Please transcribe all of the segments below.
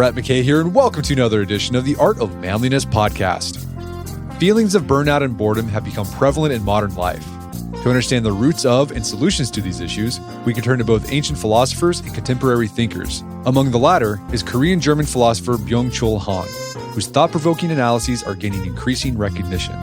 Brett McKay here, and welcome to another edition of the Art of Manliness podcast. Feelings of burnout and boredom have become prevalent in modern life. To understand the roots of and solutions to these issues, we can turn to both ancient philosophers and contemporary thinkers. Among the latter is Korean-German philosopher Byung-Chul Han, whose thought-provoking analyses are gaining increasing recognition.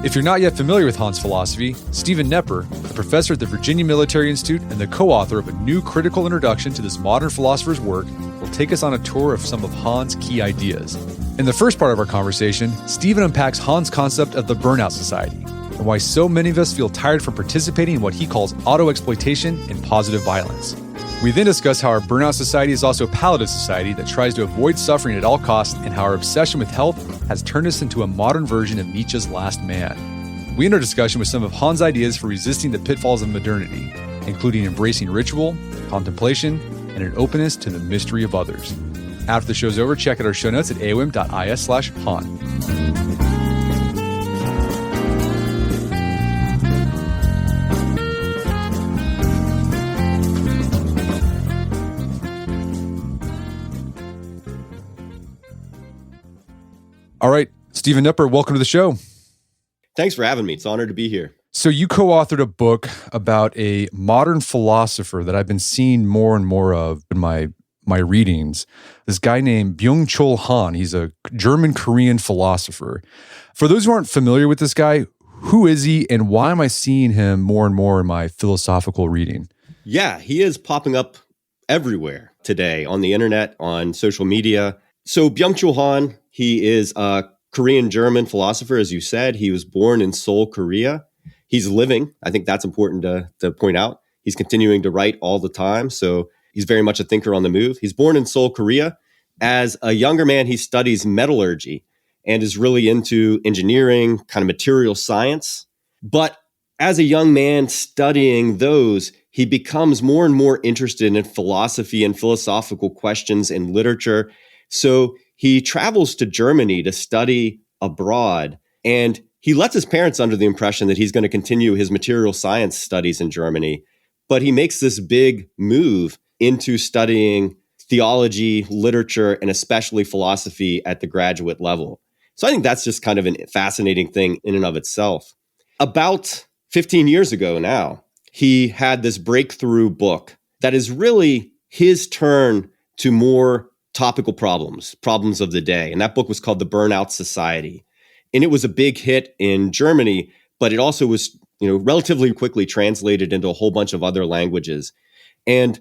If you're not yet familiar with Han's philosophy, Stephen Knepper, a professor at the Virginia Military Institute and the co-author of a new critical introduction to this modern philosopher's work, will take us on a tour of some of Han's key ideas. In the first part of our conversation, Stephen unpacks Han's concept of the burnout society and why so many of us feel tired from participating in what he calls auto-exploitation and positive violence. We then discuss how our burnout society is also a palliative society that tries to avoid suffering at all costs, and how our obsession with health has turned us into a modern version of Nietzsche's last man. We end our discussion with some of Han's ideas for resisting the pitfalls of modernity, including embracing ritual, contemplation, and an openness to the mystery of others. After the show's over, check out our show notes at aom.is/Han. All right, Stephen Knepper, welcome to the show. Thanks for having me. It's an honor to be here. So you co-authored a book about a modern philosopher that I've been seeing more and more of in my readings. This guy named Byung-Chul Han. He's a German-Korean philosopher. For those who aren't familiar with this guy, who is he and why am I seeing him more and more in my philosophical reading? Yeah, he is popping up everywhere today on the internet, on social media. So Byung-Chul Han, he is a Korean-German philosopher, as you said. He was born in Seoul, Korea. He's living. I think that's important to point out. He's continuing to write all the time. So he's very much a thinker on the move. He's born in Seoul, Korea. As a younger man, he studies metallurgy and is really into engineering, kind of material science. But as a young man studying those, he becomes more and more interested in philosophy and philosophical questions and literature. So he travels to Germany to study abroad, and he lets his parents under the impression that he's going to continue his material science studies in Germany. But he makes this big move into studying theology, literature, and especially philosophy at the graduate level. So I think that's just kind of a fascinating thing in and of itself. About 15 years ago now, he had this breakthrough book that is really his turn to more topical problems of the day. And that book was called The Burnout Society. And it was a big hit in Germany, but it also was, relatively quickly translated into a whole bunch of other languages. And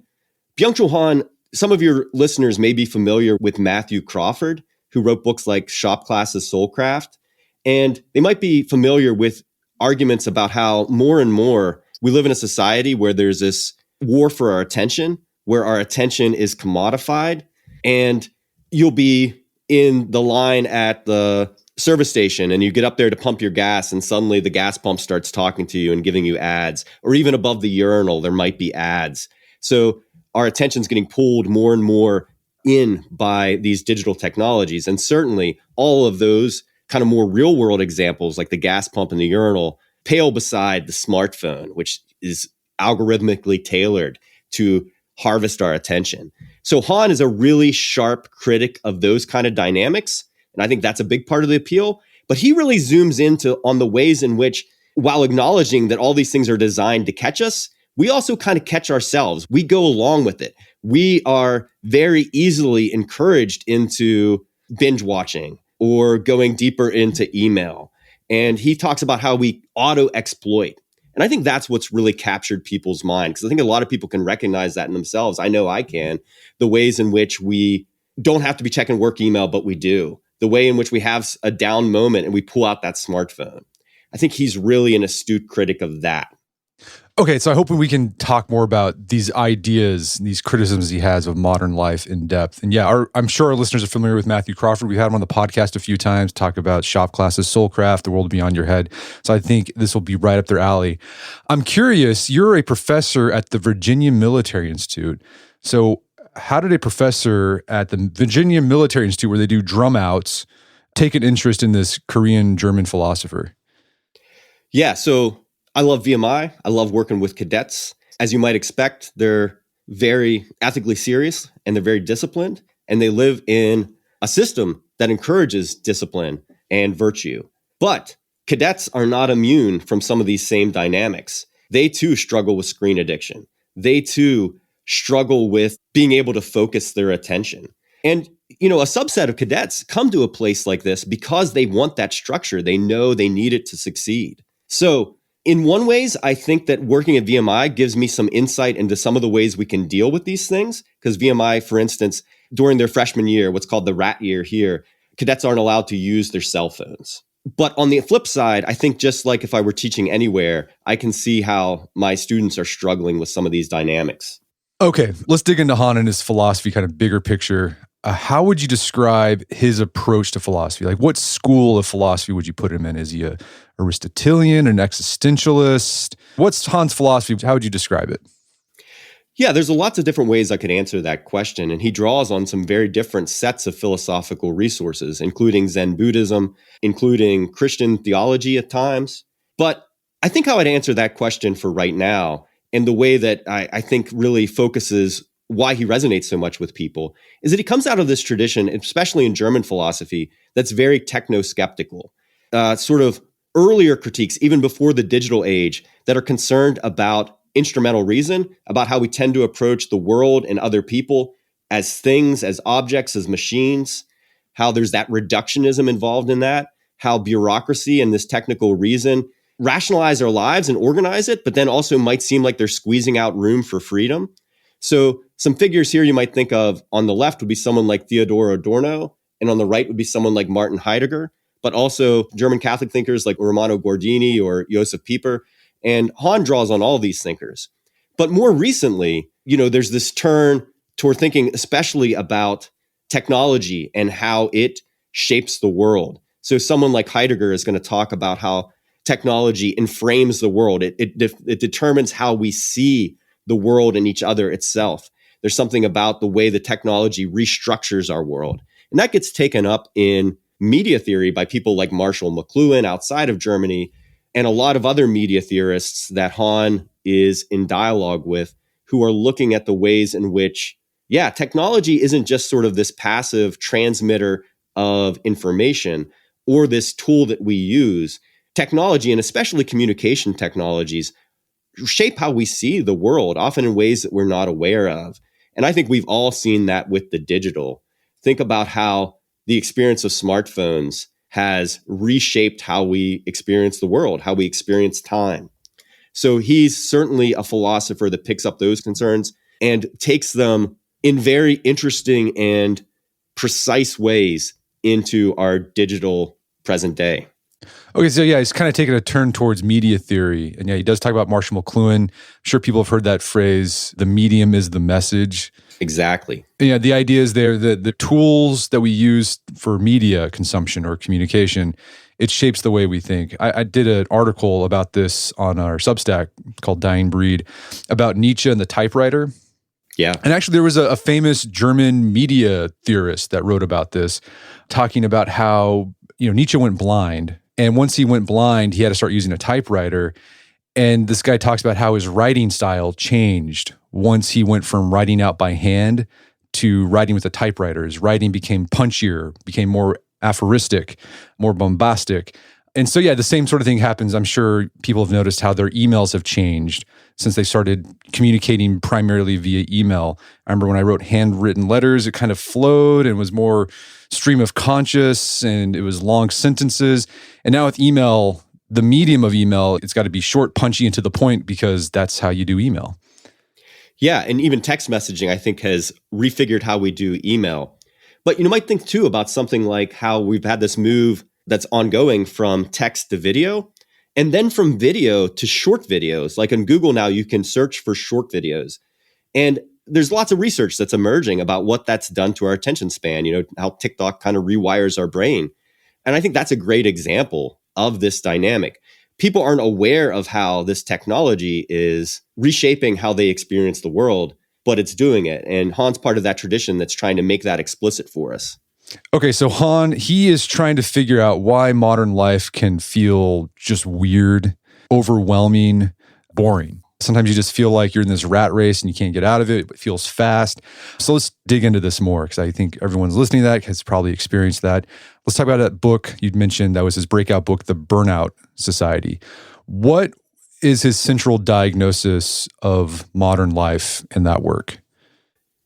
Byung-Chul Han, some of your listeners may be familiar with Matthew Crawford, who wrote books like Shop Class's Soulcraft. And they might be familiar with arguments about how more and more we live in a society where there's this war for our attention, where our attention is commodified. And you'll be in the line at the service station and you get up there to pump your gas and suddenly the gas pump starts talking to you and giving you ads, or even above the urinal, there might be ads. So our attention's getting pulled more and more in by these digital technologies. And certainly all of those kind of more real world examples like the gas pump and the urinal pale beside the smartphone, which is algorithmically tailored to harvest our attention. So Han is a really sharp critic of those kind of dynamics. And I think that's a big part of the appeal. But he really zooms into on the ways in which, while acknowledging that all these things are designed to catch us, we also kind of catch ourselves. We go along with it. We are very easily encouraged into binge watching or going deeper into email. And he talks about how we auto-exploit. And I think that's what's really captured people's mind, because I think a lot of people can recognize that in themselves. I know I can. The ways in which we don't have to be checking work email, but we do. The way in which we have a down moment and we pull out that smartphone. I think he's really an astute critic of that. Okay, so I hope we can talk more about these ideas, these criticisms he has of modern life in depth. And yeah, I'm sure our listeners are familiar with Matthew Crawford. We've had him on the podcast a few times, talk about Shop Class's Soulcraft, The World Beyond Your Head. So I think this will be right up their alley. I'm curious, you're a professor at the Virginia Military Institute. So how did a professor at the Virginia Military Institute, where they do drum outs, take an interest in this Korean-German philosopher? Yeah, so I love VMI. I love working with cadets. As you might expect, they're very ethically serious and they're very disciplined. and they live in a system that encourages discipline and virtue. But cadets are not immune from some of these same dynamics. They too struggle with screen addiction. They too struggle with being able to focus their attention. And, a subset of cadets come to a place like this because they want that structure. They know they need it to succeed. So in one ways, I think that working at VMI gives me some insight into some of the ways we can deal with these things. Because VMI, for instance, during their freshman year, what's called the rat year here, cadets aren't allowed to use their cell phones. But on the flip side, I think just like if I were teaching anywhere, I can see how my students are struggling with some of these dynamics. Okay, let's dig into Han and his philosophy, kind of bigger picture. How would you describe his approach to philosophy? Like, what school of philosophy would you put him in? Is he a Aristotelian, an existentialist? What's Han's philosophy? How would you describe it? Yeah, there's lots of different ways I could answer that question. And he draws on some very different sets of philosophical resources, including Zen Buddhism, including Christian theology at times. But I think how I'd answer that question for right now, and the way that I think really focuses why he resonates so much with people, is that he comes out of this tradition, especially in German philosophy, that's very techno-skeptical. Sort of earlier critiques, even before the digital age, that are concerned about instrumental reason, about how we tend to approach the world and other people as things, as objects, as machines, how there's that reductionism involved in that, how bureaucracy and this technical reason rationalize our lives and organize it, but then also might seem like they're squeezing out room for freedom. So some figures here you might think of on the left would be someone like Theodor Adorno, and on the right would be someone like Martin Heidegger, but also German Catholic thinkers like Romano Guardini or Josef Pieper. And Han draws on all these thinkers. But more recently, there's this turn toward thinking especially about technology and how it shapes the world. So someone like Heidegger is going to talk about how technology inframes the world. It determines how we see the world and each other itself. There's something about the way the technology restructures our world. And that gets taken up in media theory by people like Marshall McLuhan outside of Germany, and a lot of other media theorists that Han is in dialogue with, who are looking at the ways in which, technology isn't just sort of this passive transmitter of information or this tool that we use. Technology, and especially communication technologies, shape how we see the world, often in ways that we're not aware of. And I think we've all seen that with the digital. Think about how the experience of smartphones has reshaped how we experience the world, how we experience time. So he's certainly a philosopher that picks up those concerns and takes them in very interesting and precise ways into our digital present day. Okay, so he's kind of taking a turn towards media theory. And he does talk about Marshall McLuhan. I'm sure people have heard that phrase, the medium is the message. Exactly. Yeah, the idea is there that the tools that we use for media consumption or communication, it shapes the way we think. I did an article about this on our Substack called Dying Breed about Nietzsche and the typewriter. Yeah. And actually there was a famous German media theorist that wrote about this, talking about how, Nietzsche went blind. And once he went blind, he had to start using a typewriter. And this guy talks about how his writing style changed once he went from writing out by hand to writing with a typewriter. His writing became punchier, became more aphoristic, more bombastic. And so, the same sort of thing happens. I'm sure people have noticed how their emails have changed since they started communicating primarily via email. I remember when I wrote handwritten letters, it kind of flowed and was more stream of conscious, and it was long sentences. And now with email, the medium of email, it's got to be short, punchy, and to the point, because that's how you do email. Yeah, and even text messaging, I think, has refigured how we do email. But you might think, too, about something like how we've had this move that's ongoing from text to video, and then from video to short videos. Like on Google now, you can search for short videos. And there's lots of research that's emerging about what that's done to our attention span, how TikTok kind of rewires our brain. And I think that's a great example of this dynamic. People aren't aware of how this technology is reshaping how they experience the world, but it's doing it. And Han's part of that tradition that's trying to make that explicit for us. Okay, so Han, he is trying to figure out why modern life can feel just weird, overwhelming, boring. Sometimes you just feel like you're in this rat race and you can't get out of it. It feels fast. So let's dig into this more because I think everyone's listening to that has probably experienced that. Let's talk about that book you'd mentioned that was his breakout book, The Burnout Society. What is his central diagnosis of modern life in that work?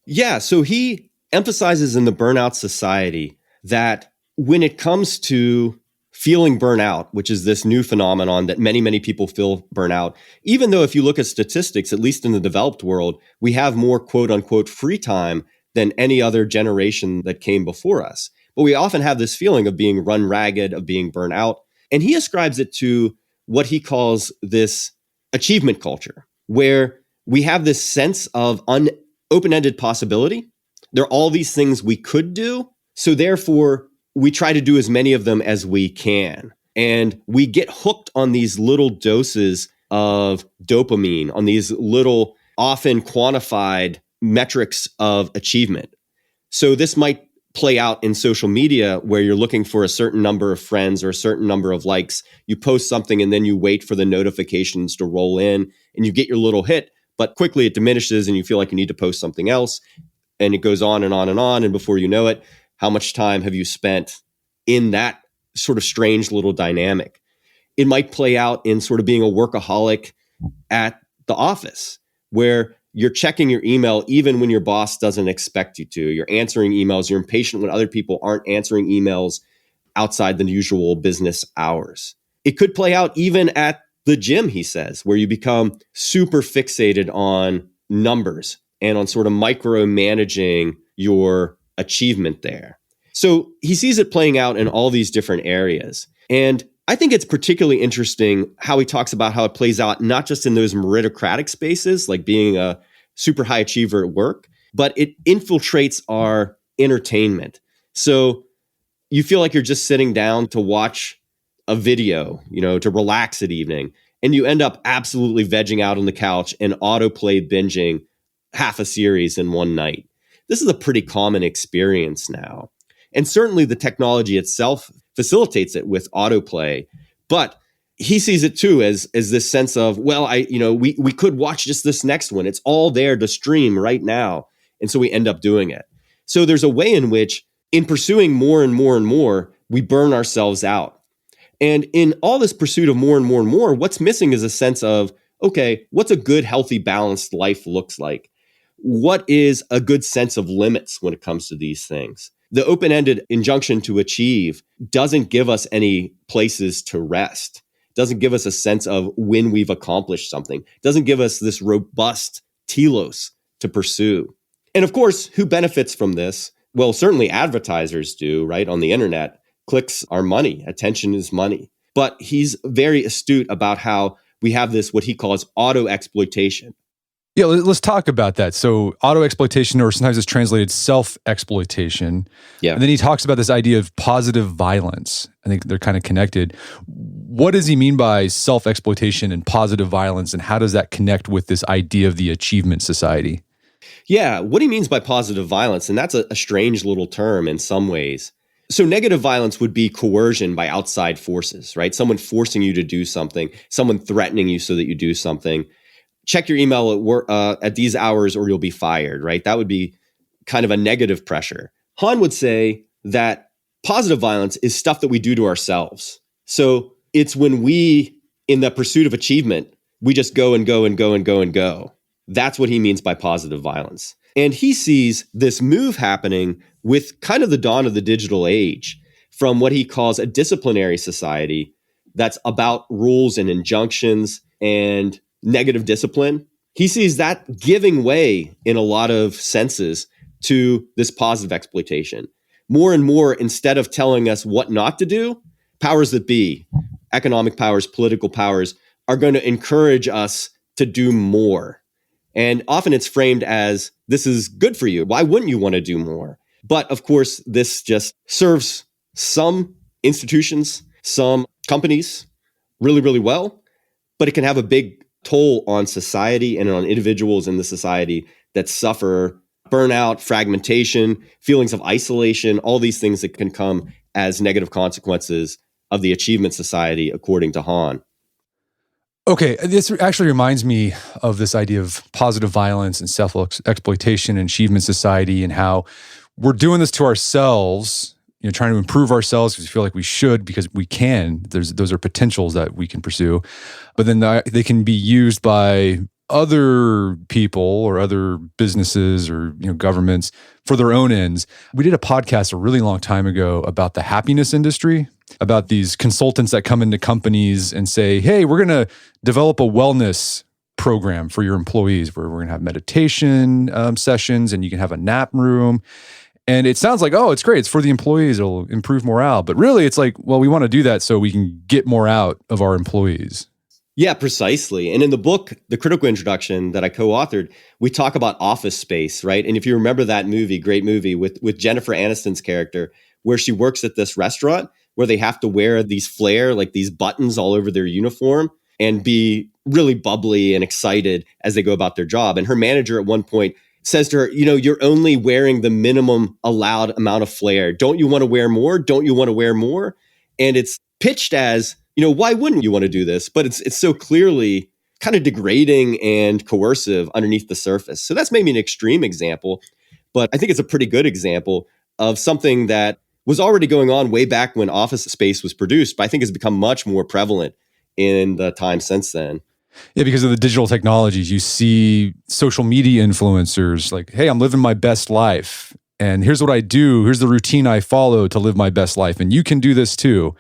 Yeah, so he emphasizes in The Burnout Society that when it comes to feeling burnout, which is this new phenomenon that many, many people feel burnout, even though if you look at statistics, at least in the developed world, we have more quote unquote free time than any other generation that came before us. But we often have this feeling of being run ragged, of being burnt out. And he ascribes it to what he calls this achievement culture, where we have this sense of open-ended possibility. There are all these things we could do. So therefore, we try to do as many of them as we can. And we get hooked on these little doses of dopamine, on these little, often quantified metrics of achievement. So this might play out in social media where you're looking for a certain number of friends or a certain number of likes. You post something and then you wait for the notifications to roll in and you get your little hit, but quickly it diminishes and you feel like you need to post something else. And it goes on and on and on. And before you know it, how much time have you spent in that sort of strange little dynamic? It might play out in sort of being a workaholic at the office where you're checking your email even when your boss doesn't expect you to. You're answering emails. You're impatient when other people aren't answering emails outside the usual business hours. It could play out even at the gym, he says, where you become super fixated on numbers and on sort of micromanaging your achievement there. So he sees it playing out in all these different areas. And I think it's particularly interesting how he talks about how it plays out not just in those meritocratic spaces, like being a super high achiever at work, but it infiltrates our entertainment. So you feel like you're just sitting down to watch a video, to relax at evening, and you end up absolutely vegging out on the couch and autoplay binging half a series in one night. This is a pretty common experience now. And certainly the technology itself facilitates it with autoplay. But he sees it too as this sense of, well, we could watch just this next one. It's all there to stream right now. And so we end up doing it. So there's a way in which in pursuing more and more and more, we burn ourselves out. And in all this pursuit of more and more and more, what's missing is a sense of, okay, what's a good, healthy, balanced life looks like? What is a good sense of limits when it comes to these things? The open-ended injunction to achieve doesn't give us any places to rest, doesn't give us a sense of when we've accomplished something, doesn't give us this robust telos to pursue. And of course, who benefits from this? Well, certainly advertisers do, right? On the internet, clicks are money, attention is money. But he's very astute about how we have this, what he calls auto-exploitation. Yeah, let's talk about that. So auto-exploitation, or sometimes it's translated self-exploitation. Yeah. And then he talks about this idea of positive violence. I think they're kind of connected. What does he mean by self-exploitation and positive violence, and how does that connect with this idea of the achievement society? Yeah, what he means by positive violence, and that's a strange little term in some ways. So negative violence would be coercion by outside forces, right? Someone forcing you to do something, someone threatening you so that you do something. Check your email at work at these hours or you'll be fired, right? That would be kind of a negative pressure. Han would say that positive violence is stuff that we do to ourselves. So it's when we, in the pursuit of achievement, we just go and go and go and go and go. That's what he means by positive violence. And he sees this move happening with kind of the dawn of the digital age from what he calls a disciplinary society that's about rules and injunctions and negative discipline. He sees that giving way in a lot of senses to this positive exploitation. More and more, instead of telling us what not to do, powers that be, economic powers, political powers, are going to encourage us to do more. And often it's framed as, this is good for you. Why wouldn't you want to do more? But of course, this just serves some institutions, some companies really, really well, but it can have a big toll on society and on individuals in the society that suffer burnout, fragmentation, feelings of isolation, all these things that can come as negative consequences of the achievement society, according to Han. Okay, this actually reminds me of this idea of positive violence and self-exploitation and achievement society, and how we're doing this to ourselves, trying to improve ourselves because we feel like we should, because we can. Those are potentials that we can pursue. But then they can be used by other people or other businesses or governments for their own ends. We did a podcast a really long time ago about the happiness industry, about these consultants that come into companies and say, hey, we're going to develop a wellness program for your employees where we're going to have meditation sessions, and you can have a nap room. And it sounds like, oh, it's great. It's for the employees. It'll improve morale. But really, it's like, well, we want to do that so we can get more out of our employees. Yeah, precisely. And in the book, The Critical Introduction that I co-authored, we talk about Office Space, right? And if you remember that movie, great movie with Jennifer Aniston's character, where she works at this restaurant where they have to wear these flair, like these buttons all over their uniform, and be really bubbly and excited as they go about their job. And her manager at one point says to her, you're only wearing the minimum allowed amount of flair. Don't you want to wear more? Don't you want to wear more? And it's pitched as, why wouldn't you want to do this? But it's so clearly kind of degrading and coercive underneath the surface. So that's maybe an extreme example, but I think it's a pretty good example of something that was already going on way back when Office Space was produced, but I think has become much more prevalent in the time since then. Yeah, because of the digital technologies, you see social media influencers like, hey, I'm living my best life. And here's what I do. Here's the routine I follow to live my best life. And you can do this too.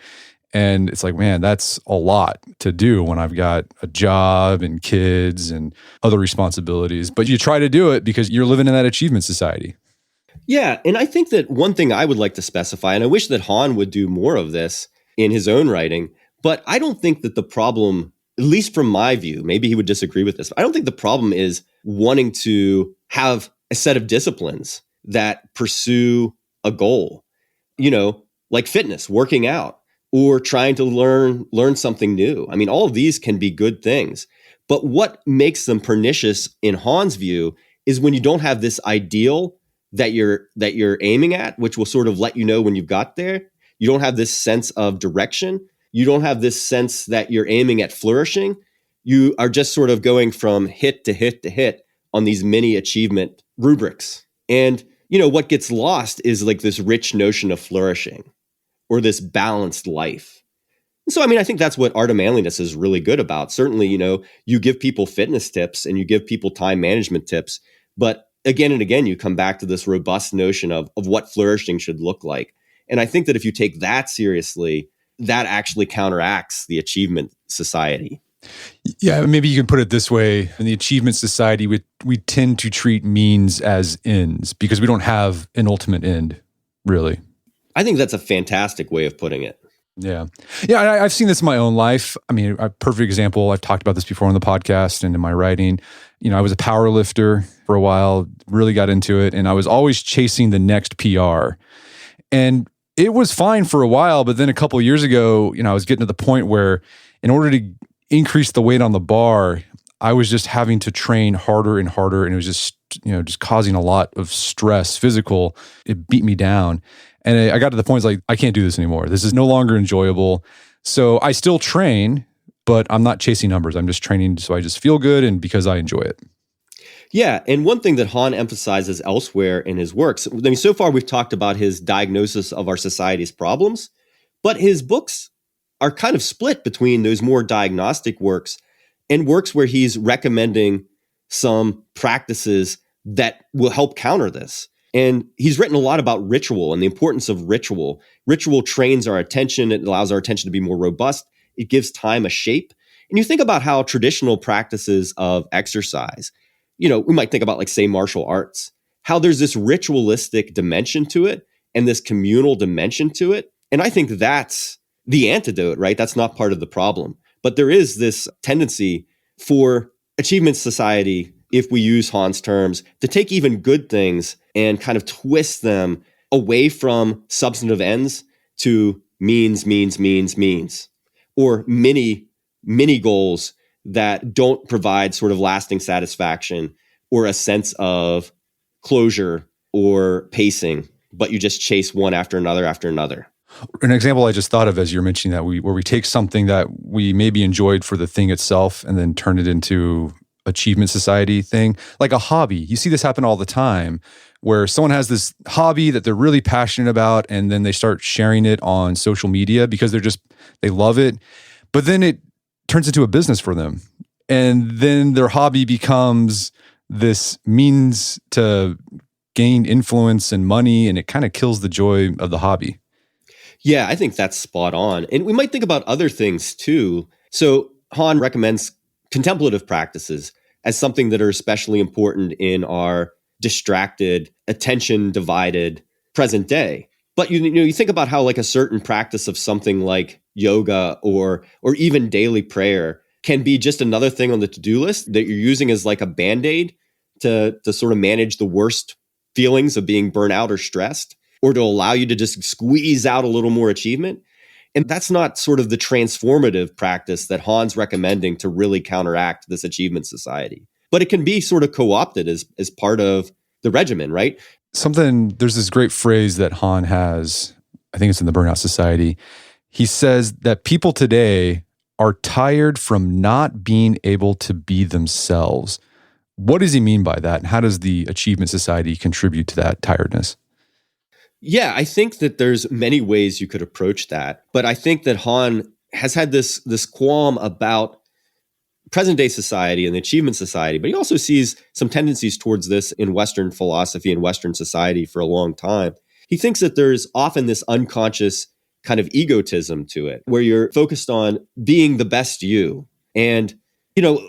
And it's like, man, that's a lot to do when I've got a job and kids and other responsibilities. But you try to do it because you're living in that achievement society. Yeah. And I think that one thing I would like to specify, and I wish that Han would do more of this in his own writing, but I don't think that the problem, at least from my view, maybe he would disagree with this, but I don't think the problem is wanting to have a set of disciplines that pursue a goal, like fitness, working out, or trying to learn something new. I mean, all of these can be good things. But what makes them pernicious in Han's view is when you don't have this ideal that you're aiming at, which will sort of let you know when you've got there. You don't have this sense of direction. You don't have this sense that you're aiming at flourishing. You are just sort of going from hit to hit to hit on these mini achievement rubrics. And, what gets lost is like this rich notion of flourishing or this balanced life. So, I think that's what Art of Manliness is really good about. Certainly, you give people fitness tips and you give people time management tips, but again and again, you come back to this robust notion of what flourishing should look like. And I think that if you take that seriously, that actually counteracts the achievement society. Yeah, maybe you can put it this way. In the achievement society, we tend to treat means as ends because we don't have an ultimate end, really. I think that's a fantastic way of putting it. Yeah. Yeah, I've seen this in my own life. A perfect example, I've talked about this before on the podcast and in my writing. I was a power lifter for a while, really got into it, and I was always chasing the next PR. And it was fine for a while, but then a couple of years ago, I was getting to the point where in order to increase the weight on the bar, I was just having to train harder and harder, and it was just causing a lot of stress, physical. It beat me down. And I got to the point, it's like, I can't do this anymore. This is no longer enjoyable. So I still train, but I'm not chasing numbers. I'm just training so I just feel good and because I enjoy it. Yeah. And one thing that Han emphasizes elsewhere in his works, so far we've talked about his diagnosis of our society's problems, but his books are kind of split between those more diagnostic works and works where he's recommending some practices that will help counter this. And he's written a lot about ritual and the importance of ritual. Ritual trains our attention. It allows our attention to be more robust. It gives time a shape. And you think about how traditional practices of exercise, we might think about, like, say, martial arts, how there's this ritualistic dimension to it and this communal dimension to it. And I think that's the antidote, right? That's not part of the problem. But there is this tendency for achievement society, if we use Han's terms, to take even good things and kind of twist them away from substantive ends to means, or mini goals that don't provide sort of lasting satisfaction or a sense of closure or pacing, but you just chase one after another after another. An example I just thought of as you're mentioning that, where we take something that we maybe enjoyed for the thing itself and then turn it into achievement society thing, like a hobby. You see this happen all the time where someone has this hobby that they're really passionate about and then they start sharing it on social media because they love it. But then it turns into a business for them. And then their hobby becomes this means to gain influence and money, and it kind of kills the joy of the hobby. Yeah, I think that's spot on. And we might think about other things too. So Han recommends contemplative practices as something that are especially important in our distracted, attention-divided present day. But you think about how like a certain practice of something like yoga or even daily prayer can be just another thing on the to-do list that you're using as like a band-aid to sort of manage the worst feelings of being burnt out or stressed, or to allow you to just squeeze out a little more achievement. And that's not sort of the transformative practice that Han's recommending to really counteract this achievement society. But it can be sort of co-opted as part of the regimen, right? There's this great phrase that Han has, I think it's in the Burnout Society. He says that people today are tired from not being able to be themselves. What does he mean by that? And how does the achievement society contribute to that tiredness? Yeah, I think that there's many ways you could approach that. But I think that Han has had this qualm about present day society and the achievement society, but he also sees some tendencies towards this in Western philosophy and Western society for a long time. He thinks that there's often this unconscious kind of egotism to it, where you're focused on being the best you. And,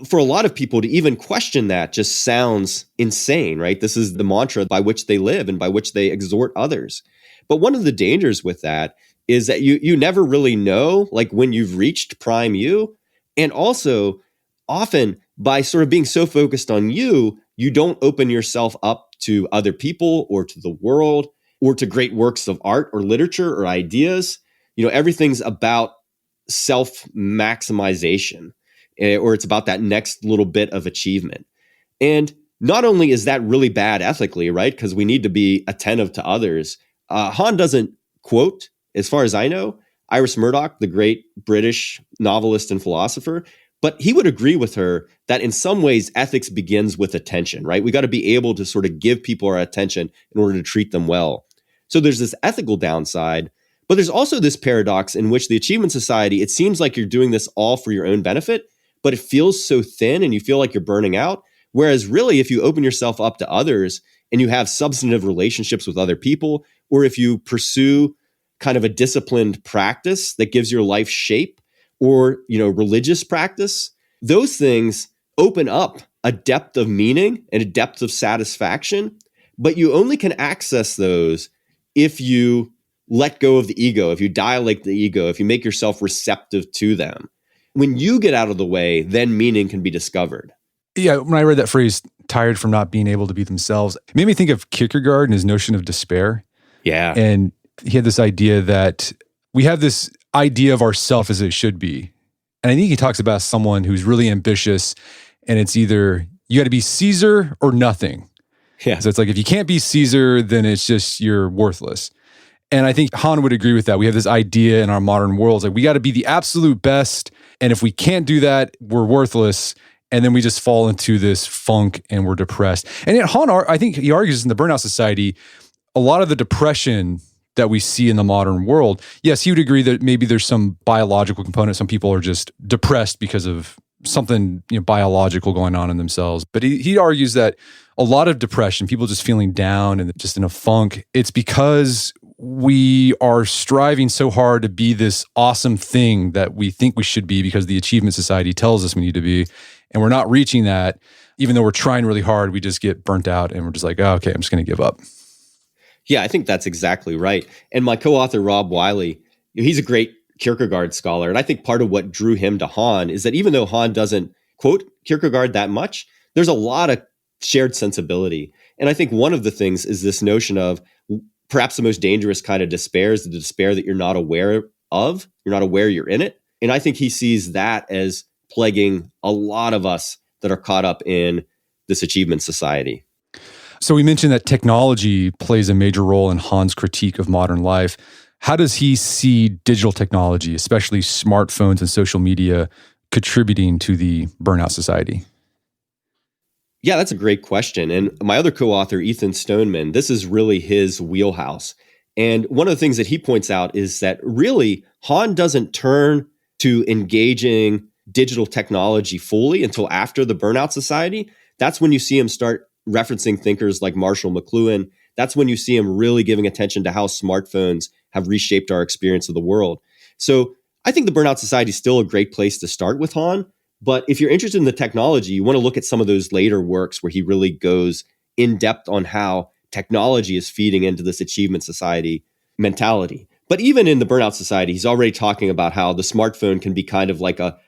for a lot of people to even question that just sounds insane, right? This is the mantra by which they live and by which they exhort others. But one of the dangers with that is that you never really know, like when you've reached prime you. And also, often by sort of being so focused on you, you don't open yourself up to other people or to the world or to great works of art or literature or ideas. Everything's about self-maximization, or it's about that next little bit of achievement. And not only is that really bad ethically, right? Because we need to be attentive to others. Han doesn't quote, as far as I know, Iris Murdoch, the great British novelist and philosopher, but he would agree with her that in some ways ethics begins with attention, right? We got to be able to sort of give people our attention in order to treat them well. So there's this ethical downside, but there's also this paradox in which the achievement society, it seems like you're doing this all for your own benefit, but it feels so thin and you feel like you're burning out. Whereas really, if you open yourself up to others and you have substantive relationships with other people, or if you pursue kind of a disciplined practice that gives your life shape, or, religious practice, those things open up a depth of meaning and a depth of satisfaction, but you only can access those if you let go of the ego, if you dilate the ego, if you make yourself receptive to them. When you get out of the way, then meaning can be discovered. Yeah, when I read that phrase, tired from not being able to be themselves, it made me think of Kierkegaard and his notion of despair. Yeah. And he had this idea that we have this idea of ourself as it should be. And I think he talks about someone who's really ambitious, and it's either you got to be Caesar or nothing. Yeah. So it's like, if you can't be Caesar, then it's just, you're worthless. And I think Han would agree with that. We have this idea in our modern world, like we got to be the absolute best. And if we can't do that, we're worthless. And then we just fall into this funk and we're depressed. And yet Han, I think he argues in the Burnout Society, a lot of the depression that we see in the modern world, yes, he would agree that maybe there's some biological component. Some people are just depressed because of something biological going on in themselves. But he argues that a lot of depression, people just feeling down and just in a funk, it's because we are striving so hard to be this awesome thing that we think we should be because the achievement society tells us we need to be. And we're not reaching that. Even though we're trying really hard, we just get burnt out and we're just like, oh, okay, I'm just going to give up. Yeah, I think that's exactly right. And my co-author, Rob Wiley, he's a great Kierkegaard scholar. And I think part of what drew him to Han is that even though Han doesn't quote Kierkegaard that much, there's a lot of shared sensibility. And I think one of the things is this notion of perhaps the most dangerous kind of despair is the despair that you're not aware of. You're not aware you're in it. And I think he sees that as plaguing a lot of us that are caught up in this achievement society. So we mentioned that technology plays a major role in Han's critique of modern life. How does he see digital technology, especially smartphones and social media, contributing to the burnout society? Yeah, that's a great question. And my other co-author, Ethan Stoneman, this is really his wheelhouse. And one of the things that he points out is that really Han doesn't turn to engaging digital technology fully until after the burnout society. That's when you see him start referencing thinkers like Marshall McLuhan. That's when you see him really giving attention to how smartphones have reshaped our experience of the world. So I think the burnout society is still a great place to start with Han. But if you're interested in the technology, you want to look at some of those later works where he really goes in depth on how technology is feeding into this achievement society mentality. But even in the burnout society, he's already talking about how the smartphone can be kind of like a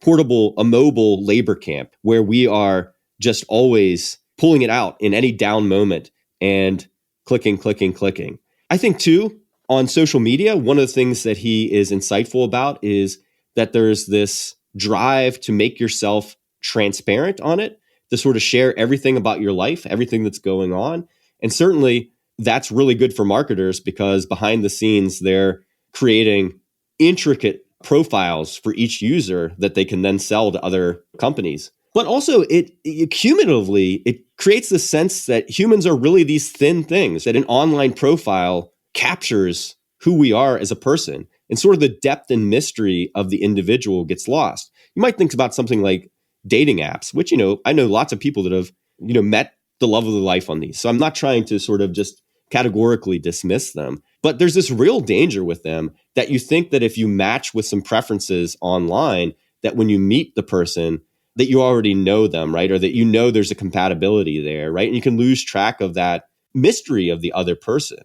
portable, a mobile labor camp where we are just always pulling it out in any down moment and clicking. I think too, on social media, one of the things that he is insightful about is that there's this drive to make yourself transparent on it, to sort of share everything about your life, everything that's going on. And certainly that's really good for marketers because behind the scenes, they're creating intricate profiles for each user that they can then sell to other companies. But also it cumulatively, it creates the sense that humans are really these thin things, that an online profile captures who we are as a person. And sort of the depth and mystery of the individual gets lost. You might think about something like dating apps, which, I know lots of people that have, met the love of their life on these. So I'm not trying to sort of just categorically dismiss them, but there's this real danger with them that you think that if you match with some preferences online, that when you meet the person, that you already know them, right? Or that there's a compatibility there, right? And you can lose track of that mystery of the other person.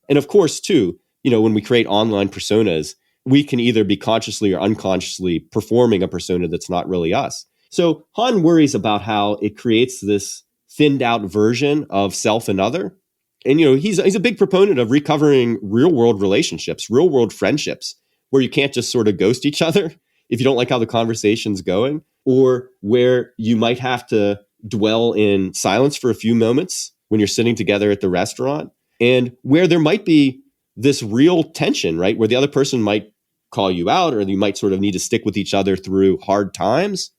And of course, too, when we create online personas, we can either be consciously or unconsciously performing a persona that's not really us. So Han worries about how it creates this thinned out version of self and other. And, he's a big proponent of recovering real world relationships, real world friendships, where you can't just sort of ghost each other if you don't like how the conversation's going, or where you might have to dwell in silence for a few moments when you're sitting together at the restaurant, and where there might be this real tension, right? Where the other person might call you out, or you might sort of need to stick with each other through hard times.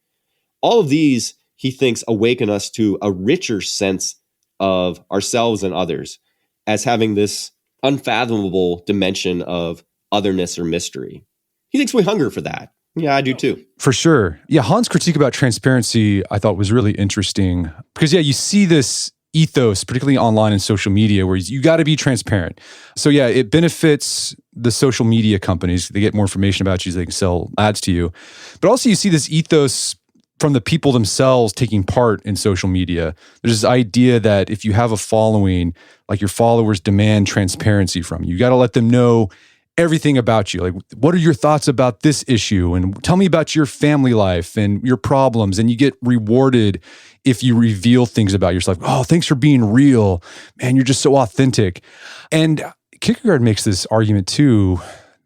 All of these, he thinks, awaken us to a richer sense of ourselves and others as having this unfathomable dimension of otherness or mystery. He thinks we hunger for that. Yeah, I do too. For sure. Yeah, Han's critique about transparency, I thought was really interesting because, you see this ethos, particularly online and social media, where you got to be transparent. So it benefits the social media companies. They get more information about you so they can sell ads to you. But also you see this ethos from the people themselves taking part in social media. There's this idea that if you have a following, like your followers demand transparency from you. You got to let them know everything about you. Like, what are your thoughts about this issue? And tell me about your family life and your problems. And you get rewarded if you reveal things about yourself. Oh, thanks for being real. Man, you're just so authentic. And Kierkegaard makes this argument too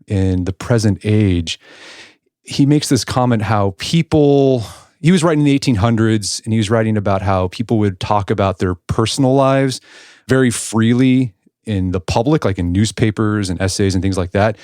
in the present age. He makes this comment how he was writing in the 1800s, and he was writing about how people would talk about their personal lives very freely in the public, like in newspapers and essays and things like that.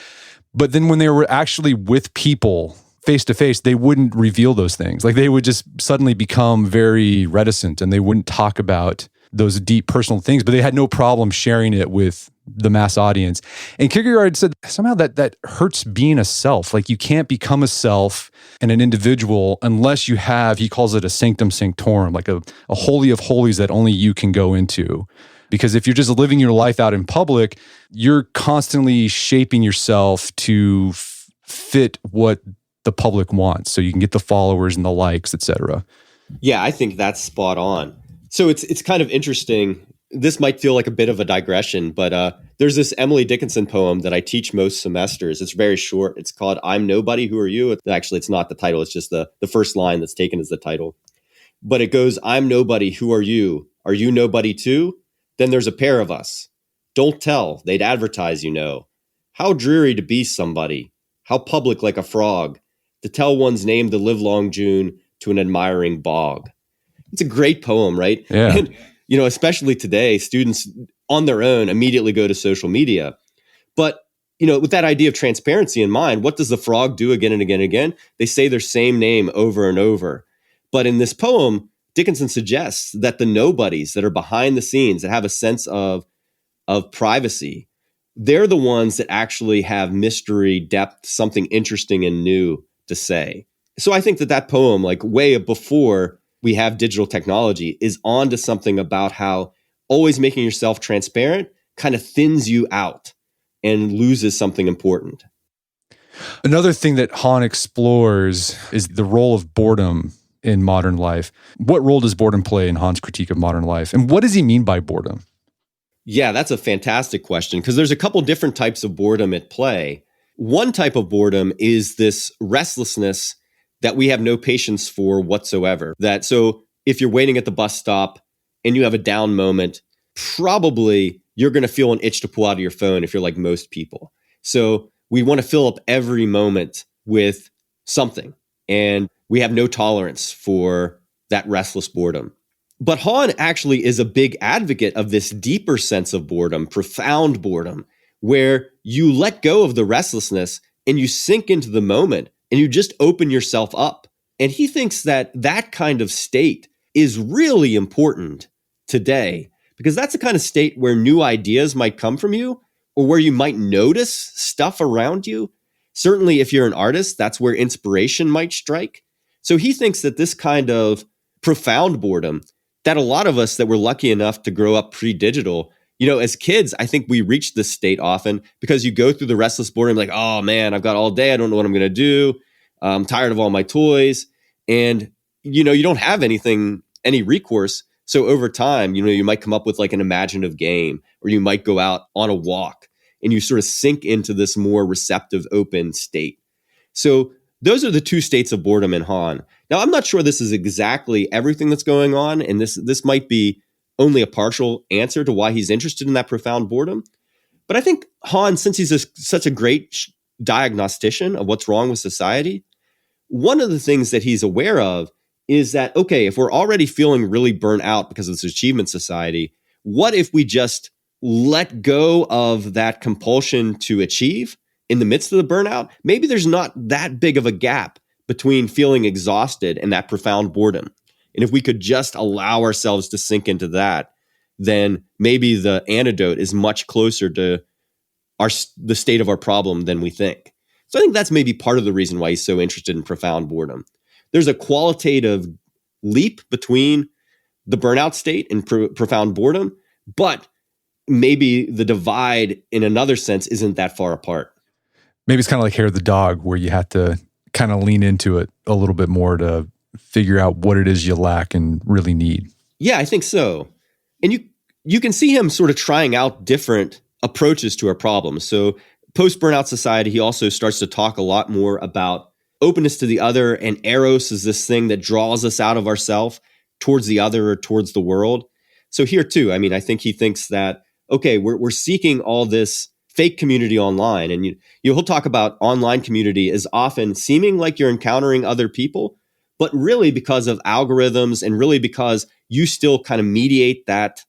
But then when they were actually with people face to face, they wouldn't reveal those things. Like they would just suddenly become very reticent and they wouldn't talk about those deep personal things, but they had no problem sharing it with the mass audience. And Kierkegaard said somehow that hurts being a self. Like you can't become a self and an individual unless you have, he calls it a sanctum sanctorum, like a holy of holies that only you can go into. Because if you're just living your life out in public, you're constantly shaping yourself to fit what the public wants. So you can get the followers and the likes, et cetera. Yeah, I think that's spot on. So it's kind of interesting. This might feel like a bit of a digression, but there's this Emily Dickinson poem that I teach most semesters. It's very short. It's called I'm Nobody, Who Are You? Actually, it's not the title. It's just the first line that's taken as the title. But it goes, I'm nobody. Who are you? Are you nobody too? Then there's a pair of us. Don't tell. They'd advertise, How dreary to be somebody. How public like a frog. To tell one's name the livelong June to an admiring bog. It's a great poem, right? Yeah. And, especially today, students on their own immediately go to social media. But with that idea of transparency in mind, what does the frog do again and again and again? They say their same name over and over. But in this poem, Dickinson suggests that the nobodies that are behind the scenes, that have a sense of privacy, they're the ones that actually have mystery, depth, something interesting and new to say. So I think that poem, like way before we have digital technology, is onto something about how always making yourself transparent kind of thins you out and loses something important. Another thing that Han explores is the role of boredom in modern life. What role does boredom play in Han's critique of modern life? And what does he mean by boredom? Yeah, that's a fantastic question, because there's a couple different types of boredom at play. One type of boredom is this restlessness that we have no patience for whatsoever. So if you're waiting at the bus stop and you have a down moment, probably you're going to feel an itch to pull out of your phone if you're like most people. So we want to fill up every moment with something, and we have no tolerance for that restless boredom. But Han actually is a big advocate of this deeper sense of boredom, profound boredom, where you let go of the restlessness and you sink into the moment and you just open yourself up. And he thinks that kind of state is really important today, because that's the kind of state where new ideas might come from you, or where you might notice stuff around you. Certainly, if you're an artist, that's where inspiration might strike. So he thinks that this kind of profound boredom, that a lot of us that were lucky enough to grow up pre-digital, as kids, I think we reach this state often because you go through the restless boredom, like, oh man, I've got all day. I don't know what I'm going to do. I'm tired of all my toys. And, you don't have any recourse. So over time, you might come up with like an imaginative game, or you might go out on a walk and you sort of sink into this more receptive, open state. So those are the two states of boredom in Han. Now, I'm not sure this is exactly everything that's going on, and this might be only a partial answer to why he's interested in that profound boredom. But I think Han, since he's such a great diagnostician of what's wrong with society, one of the things that he's aware of is that, okay, if we're already feeling really burnt out because of this achievement society, what if we just let go of that compulsion to achieve in the midst of the burnout? Maybe there's not that big of a gap between feeling exhausted and that profound boredom. And if we could just allow ourselves to sink into that, then maybe the antidote is much closer to the state of our problem than we think. So I think that's maybe part of the reason why he's so interested in profound boredom. There's a qualitative leap between the burnout state and profound boredom, but maybe the divide in another sense isn't that far apart. Maybe it's kind of like hair of the dog, where you have to kind of lean into it a little bit more to figure out what it is you lack and really need. Yeah, I think so. And you can see him sort of trying out different approaches to our problems. So post-burnout society, he also starts to talk a lot more about openness to the other, and eros is this thing that draws us out of ourself towards the other or towards the world. So here too, I think he thinks that, okay, we're seeking all this fake community online, and he'll talk about online community as often seeming like you're encountering other people, but really because of algorithms and really because you still kind of mediate that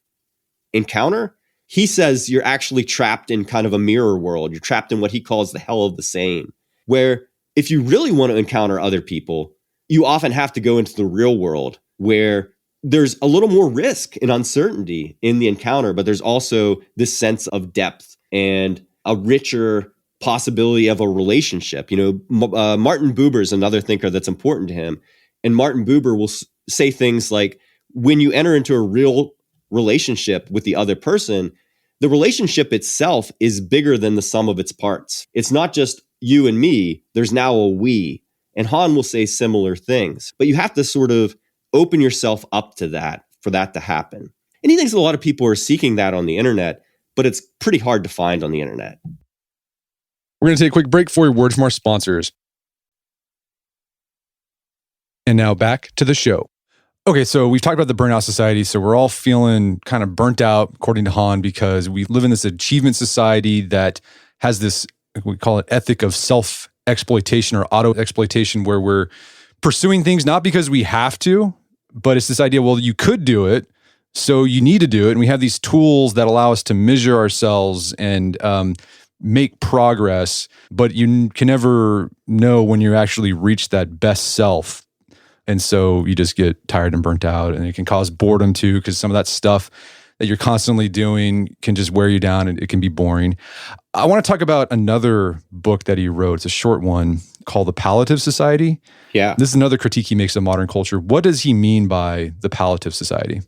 encounter. He says you're actually trapped in kind of a mirror world. You're trapped in what he calls the hell of the same, where if you really want to encounter other people, you often have to go into the real world, where there's a little more risk and uncertainty in the encounter, but there's also this sense of depth and a richer possibility of a relationship. Martin Buber is another thinker that's important to him. And Martin Buber will say things like, when you enter into a real relationship with the other person, the relationship itself is bigger than the sum of its parts. It's not just you and me, there's now a we. And Han will say similar things, but you have to sort of open yourself up to that for that to happen. And he thinks a lot of people are seeking that on the internet, but it's pretty hard to find on the internet. We're going to take a quick break for a word from our sponsors. And now back to the show. Okay, so we've talked about the burnout society. So we're all feeling kind of burnt out, according to Han, because we live in this achievement society that has this, we call it ethic of self-exploitation or auto-exploitation, where we're pursuing things not because we have to, but it's this idea, well, you could do it, so you need to do it. And we have these tools that allow us to measure ourselves and make progress, but you can never know when you actually reach that best self. And so you just get tired and burnt out, and it can cause boredom too, because some of that stuff that you're constantly doing can just wear you down and it can be boring. I want to talk about another book that he wrote. It's a short one called The Palliative Society. Yeah. This is another critique he makes of modern culture. What does he mean by the Palliative Society?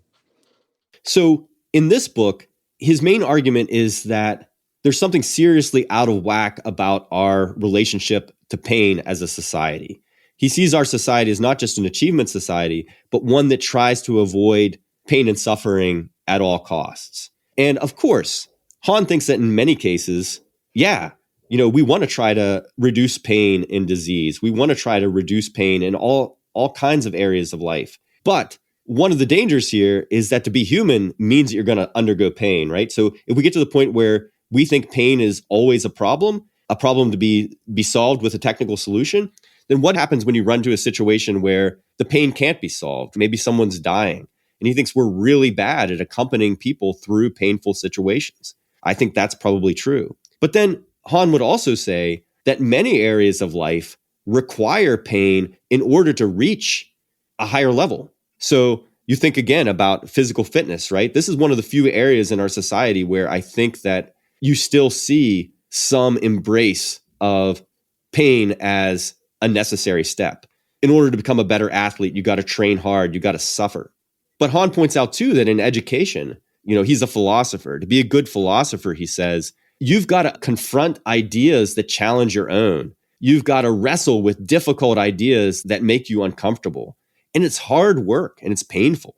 So in this book, his main argument is that there's something seriously out of whack about our relationship to pain as a society. He sees our society as not just an achievement society, but one that tries to avoid pain and suffering at all costs. And of course, Han thinks that in many cases, we want to try to reduce pain and disease. We want to try to reduce pain in all kinds of areas of life. But one of the dangers here is that to be human means that you're going to undergo pain, right? So if we get to the point where we think pain is always a problem to be solved with a technical solution, then what happens when you run to a situation where the pain can't be solved? Maybe someone's dying, and he thinks we're really bad at accompanying people through painful situations. I think that's probably true. But then Han would also say that many areas of life require pain in order to reach a higher level. So you think again about physical fitness, right? This is one of the few areas in our society where I think that you still see some embrace of pain as a necessary step. In order to become a better athlete, you got to train hard, you got to suffer. But Han points out too that in education, he's a philosopher. To be a good philosopher, he says, you've got to confront ideas that challenge your own. You've got to wrestle with difficult ideas that make you uncomfortable. And it's hard work and it's painful.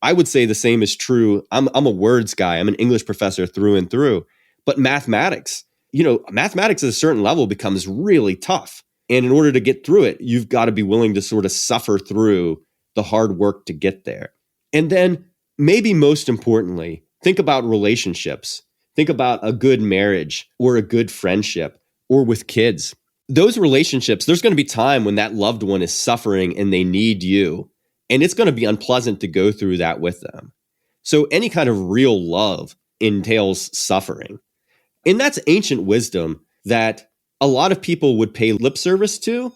I would say the same is true. I'm a words guy. I'm an English professor through and through. But mathematics at a certain level becomes really tough. And in order to get through it, you've got to be willing to sort of suffer through the hard work to get there. And then maybe most importantly, think about relationships. Think about a good marriage or a good friendship or with kids. Those relationships, there's going to be time when that loved one is suffering and they need you. And it's going to be unpleasant to go through that with them. So any kind of real love entails suffering. And that's ancient wisdom that a lot of people would pay lip service to,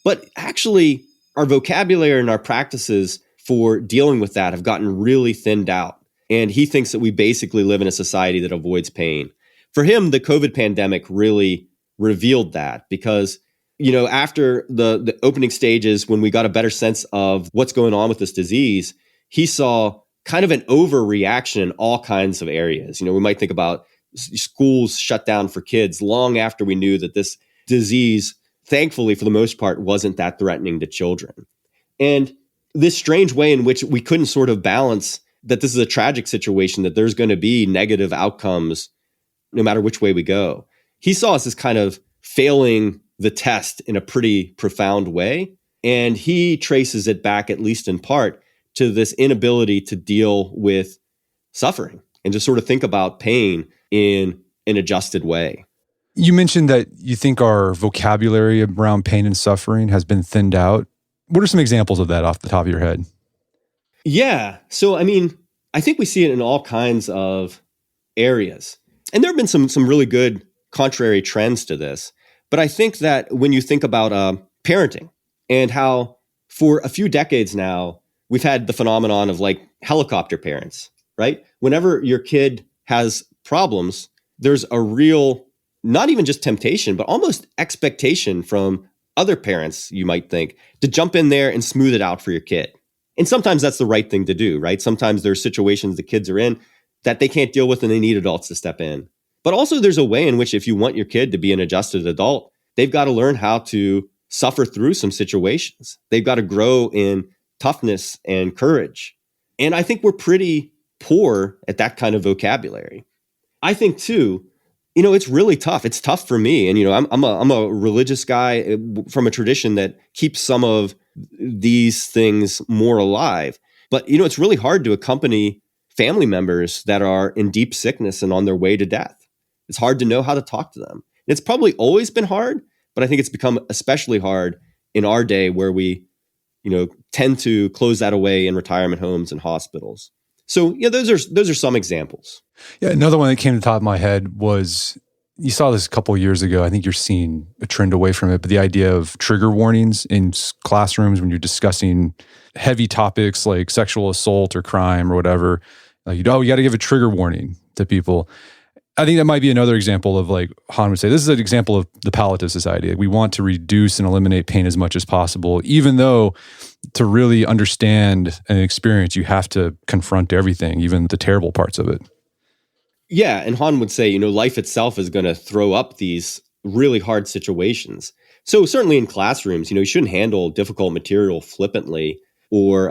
but actually our vocabulary and our practices for dealing with that have gotten really thinned out. And he thinks that we basically live in a society that avoids pain. For him, the COVID pandemic really revealed that because, after the opening stages, when we got a better sense of what's going on with this disease, he saw kind of an overreaction in all kinds of areas. We might think about schools shut down for kids long after we knew that this disease, thankfully, for the most part, wasn't that threatening to children. And this strange way in which we couldn't sort of balance that this is a tragic situation, that there's going to be negative outcomes no matter which way we go. He saw us as kind of failing the test in a pretty profound way. And he traces it back, at least in part, to this inability to deal with suffering and to sort of think about pain in an adjusted way. You mentioned that you think our vocabulary around pain and suffering has been thinned out. What are some examples of that off the top of your head? Yeah. So, I think we see it in all kinds of areas. And there have been some really good contrary trends to this. But I think that when you think about parenting and how for a few decades now, we've had the phenomenon of like helicopter parents, right? Whenever your kid has problems, there's a real, not even just temptation, but almost expectation from other parents, you might think, to jump in there and smooth it out for your kid. And sometimes that's the right thing to do, right? Sometimes there's situations the kids are in that they can't deal with and they need adults to step in. But also there's a way in which if you want your kid to be an adjusted adult, they've got to learn how to suffer through some situations. They've got to grow in toughness and courage. And I think we're pretty poor at that kind of vocabulary. I think too, it's really tough. It's tough for me. And, I'm a religious guy from a tradition that keeps some of these things more alive. But, it's really hard to accompany family members that are in deep sickness and on their way to death. It's hard to know how to talk to them. It's probably always been hard, but I think it's become especially hard in our day where we, tend to close that away in retirement homes and hospitals. So, those are some examples. Yeah, another one that came to the top of my head was You saw this a couple of years ago. I think you're seeing a trend away from it, but the idea of trigger warnings in classrooms when you're discussing heavy topics like sexual assault or crime or whatever, like, you got to give a trigger warning to people. I think that might be another example of, like Han would say, this is an example of the Palliative Society. We want to reduce and eliminate pain as much as possible, even though to really understand an experience, you have to confront everything, even the terrible parts of it. Yeah, and Han would say, life itself is going to throw up these really hard situations. So certainly in classrooms, you shouldn't handle difficult material flippantly or,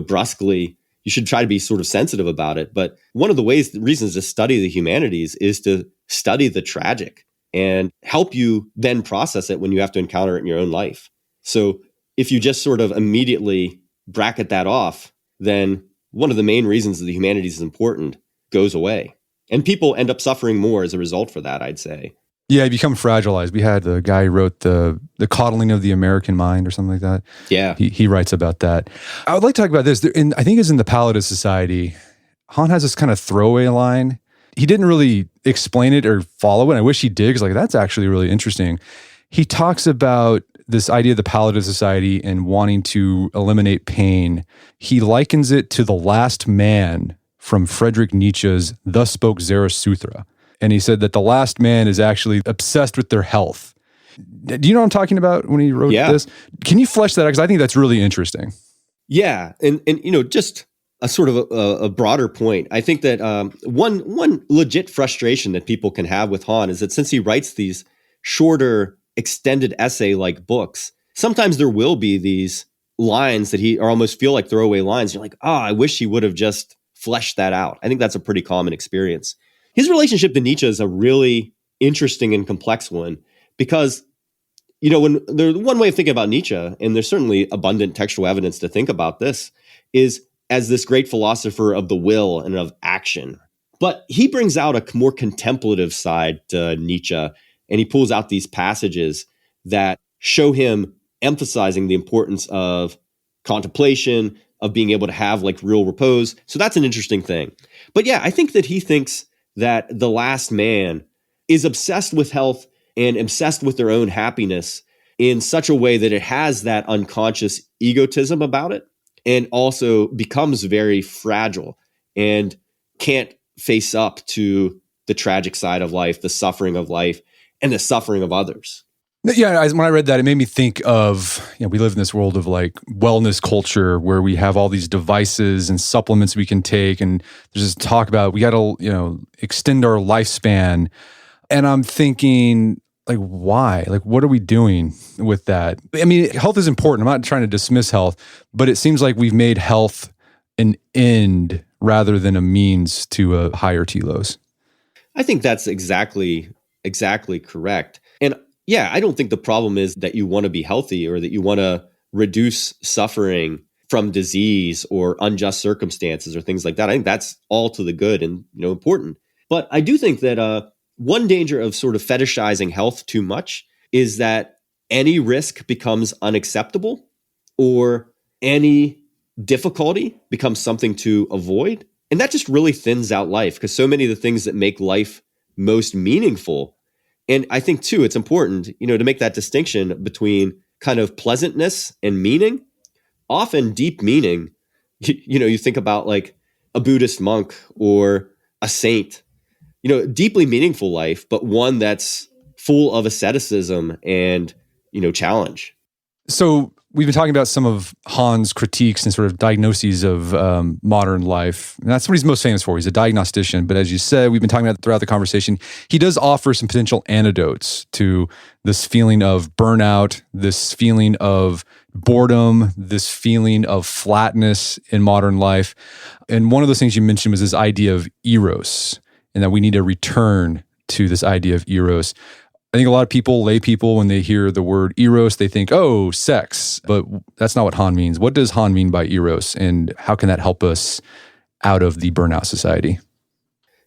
brusquely. You should try to be sort of sensitive about it. But one of the reasons to study the humanities is to study the tragic and help you then process it when you have to encounter it in your own life. So if you just sort of immediately bracket that off, then one of the main reasons that the humanities is important goes away. And people end up suffering more as a result for that, I'd say. Yeah, you become fragilized. We had the guy who wrote the Coddling of the American Mind or something like that. Yeah. He writes about that. I would like to talk about this. I think it's in the Palliative Society. Han has this kind of throwaway line. He didn't really explain it or follow it. I wish he did, because that's actually really interesting. He talks about this idea of the Palliative Society and wanting to eliminate pain. He likens it to the last man from Friedrich Nietzsche's Thus Spoke Zarathustra. And he said that the last man is actually obsessed with their health. Do you know what I'm talking about when he wrote this? Can you flesh that out? Because I think that's really interesting. Yeah. And just a sort of a broader point. I think that one legit frustration that people can have with Han is that since he writes these shorter, extended essay-like books, sometimes there will be these lines that or almost feel like throwaway lines. You're like, I wish he would have just fleshed that out. I think that's a pretty common experience. His relationship to Nietzsche is a really interesting and complex one because, when there's one way of thinking about Nietzsche, and there's certainly abundant textual evidence to think about this, is as this great philosopher of the will and of action. But he brings out a more contemplative side to Nietzsche, and he pulls out these passages that show him emphasizing the importance of contemplation, of being able to have like real repose. So that's an interesting thing. But yeah, I think that he thinks that the last man is obsessed with health and obsessed with their own happiness in such a way that it has that unconscious egotism about it, and also becomes very fragile and can't face up to the tragic side of life, the suffering of life, and the suffering of others. Yeah, when I read that, it made me think of, we live in this world of like wellness culture where we have all these devices and supplements we can take. And there's this talk about we got to, extend our lifespan. And I'm thinking, like, why? Like, what are we doing with that? I mean, health is important. I'm not trying to dismiss health, but it seems like we've made health an end rather than a means to a higher telos. I think that's exactly correct. And yeah, I don't think the problem is that you want to be healthy or that you want to reduce suffering from disease or unjust circumstances or things like that. I think that's all to the good and important. But I do think that one danger of sort of fetishizing health too much is that any risk becomes unacceptable, or any difficulty becomes something to avoid. And that just really thins out life, because so many of the things that make life most meaningful. And I think, too, it's important, to make that distinction between kind of pleasantness and meaning. Often deep meaning, you think about like a Buddhist monk or a saint, deeply meaningful life, but one that's full of asceticism and, challenge. So we've been talking about some of Han's critiques and sort of diagnoses of modern life. And that's what he's most famous for. He's a diagnostician. But as you said, we've been talking about throughout the conversation, he does offer some potential antidotes to this feeling of burnout, this feeling of boredom, this feeling of flatness in modern life. And one of those things you mentioned was this idea of eros, and that we need to return to this idea of eros. I think a lot of people, lay people, when they hear the word eros, they think, oh, sex. But that's not what Han means. What does Han mean by eros, and how can that help us out of the burnout society?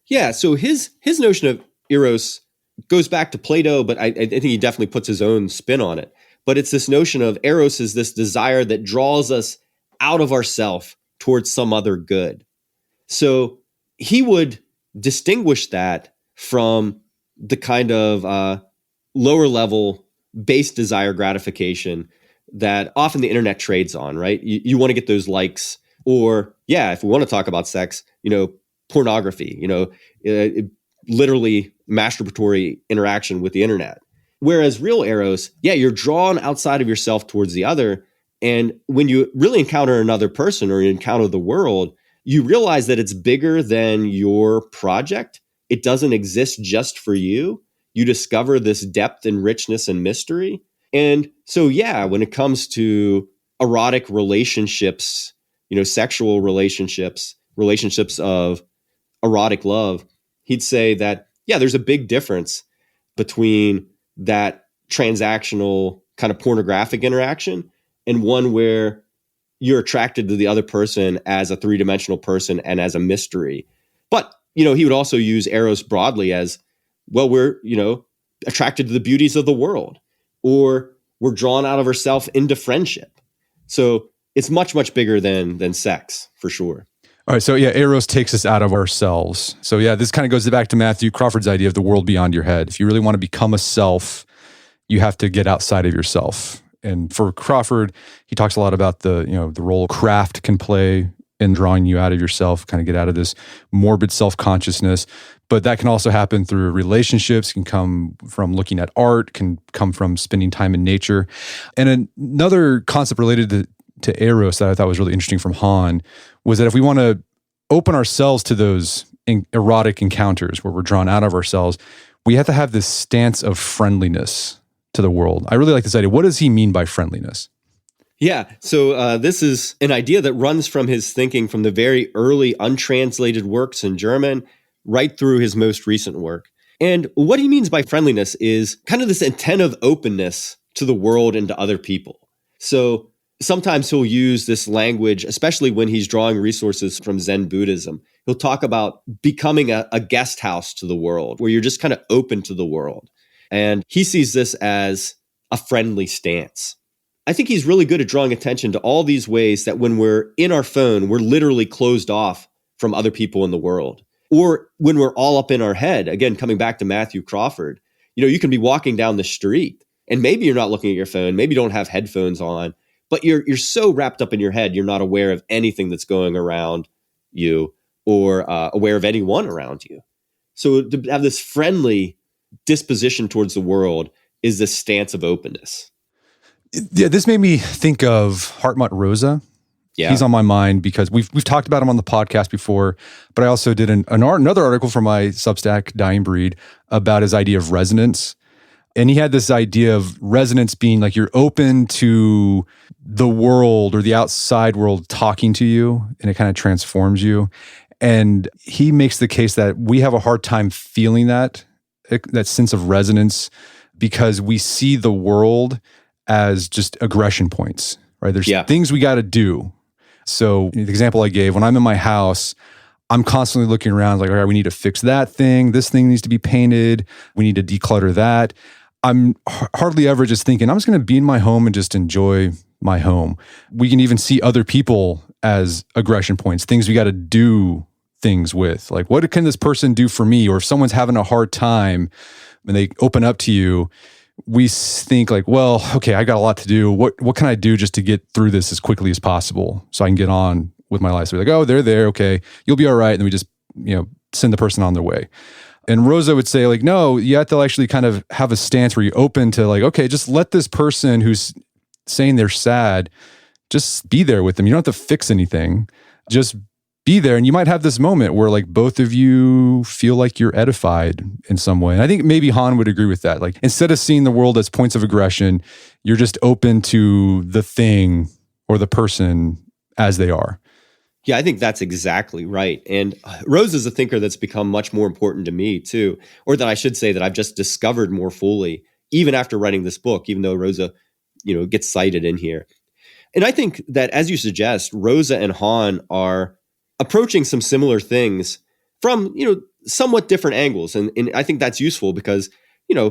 Yeah, so his notion of eros goes back to Plato, but I think he definitely puts his own spin on it. But it's this notion of eros is this desire that draws us out of ourself towards some other good. So he would distinguish that from the kind of lower level base desire gratification that often the internet trades on, right? You want to get those likes, or if we want to talk about sex, pornography, literally masturbatory interaction with the internet. Whereas real eros, you're drawn outside of yourself towards the other. And when you really encounter another person or you encounter the world, you realize that it's bigger than your project. It doesn't exist just for you. You discover this depth and richness and mystery. And so, when it comes to erotic relationships, sexual relationships of erotic love, he'd say that, there's a big difference between that transactional kind of pornographic interaction and one where you're attracted to the other person as a three-dimensional person and as a mystery. But, he would also use eros broadly as, well, we're, attracted to the beauties of the world, or we're drawn out of ourselves into friendship. So it's much, much bigger than sex, for sure. All right, so eros takes us out of ourselves. So this kind of goes back to Matthew Crawford's idea of the world beyond your head. If you really want to become a self, you have to get outside of yourself. And for Crawford, he talks a lot about the role craft can play in drawing you out of yourself, kind of get out of this morbid self-consciousness. But that can also happen through relationships, can come from looking at art, can come from spending time in nature. And another concept related to eros that I thought was really interesting from Han was that if we want to open ourselves to those erotic encounters where we're drawn out of ourselves, we have to have this stance of friendliness to the world. I really like this idea. What does he mean by friendliness? So this is an idea that runs from his thinking from the very early untranslated works in German right through his most recent work. And what he means by friendliness is kind of this attentive openness to the world and to other people. So sometimes he'll use this language, especially when he's drawing resources from Zen Buddhism. He'll talk about becoming a guest house to the world, where you're just kind of open to the world. And he sees this as a friendly stance. I think he's really good at drawing attention to all these ways that when we're in our phone, we're literally closed off from other people in the world. Or when we're all up in our head, again, coming back to Matthew Crawford, you can be walking down the street and maybe you're not looking at your phone, maybe you don't have headphones on, but you're so wrapped up in your head, you're not aware of anything that's going around you or aware of anyone around you. So to have this friendly disposition towards the world is this stance of openness. Yeah, this made me think of Hartmut Rosa. Yeah. He's on my mind because we've talked about him on the podcast before, but I also did another article for my Substack, Dying Breed, about his idea of resonance. And he had this idea of resonance being like you're open to the world or the outside world talking to you, and it kind of transforms you. And he makes the case that we have a hard time feeling that sense of resonance because we see the world as just aggression points, right? There's things we got to do. So the example I gave, when I'm in my house, I'm constantly looking around like, all right, we need to fix that thing. This thing needs to be painted. We need to declutter that. I'm hardly ever just thinking, I'm just going to be in my home and just enjoy my home. We can even see other people as aggression points, things we got to do things with. Like, what can this person do for me? Or if someone's having a hard time and they open up to you, we think like, well, okay, I got a lot to do. What can I do just to get through this as quickly as possible so I can get on with my life? So we're like, oh, they're there. Okay, you'll be all right. And then we just, send the person on their way. And Rosa would say like, no, you have to actually kind of have a stance where you're open to like, okay, just let this person who's saying they're sad, just be there with them. You don't have to fix anything. Just be there. And you might have this moment where like both of you feel like you're edified in some way. And I think maybe Han would agree with that. Like instead of seeing the world as points of aggression, you're just open to the thing or the person as they are. Yeah, I think that's exactly right. And Rose is a thinker that's become much more important to me too, or that I should say that I've just discovered more fully, even after writing this book, even though Rosa, gets cited in here. And I think that, as you suggest, Rosa and Han are approaching some similar things from, somewhat different angles. And I think that's useful because,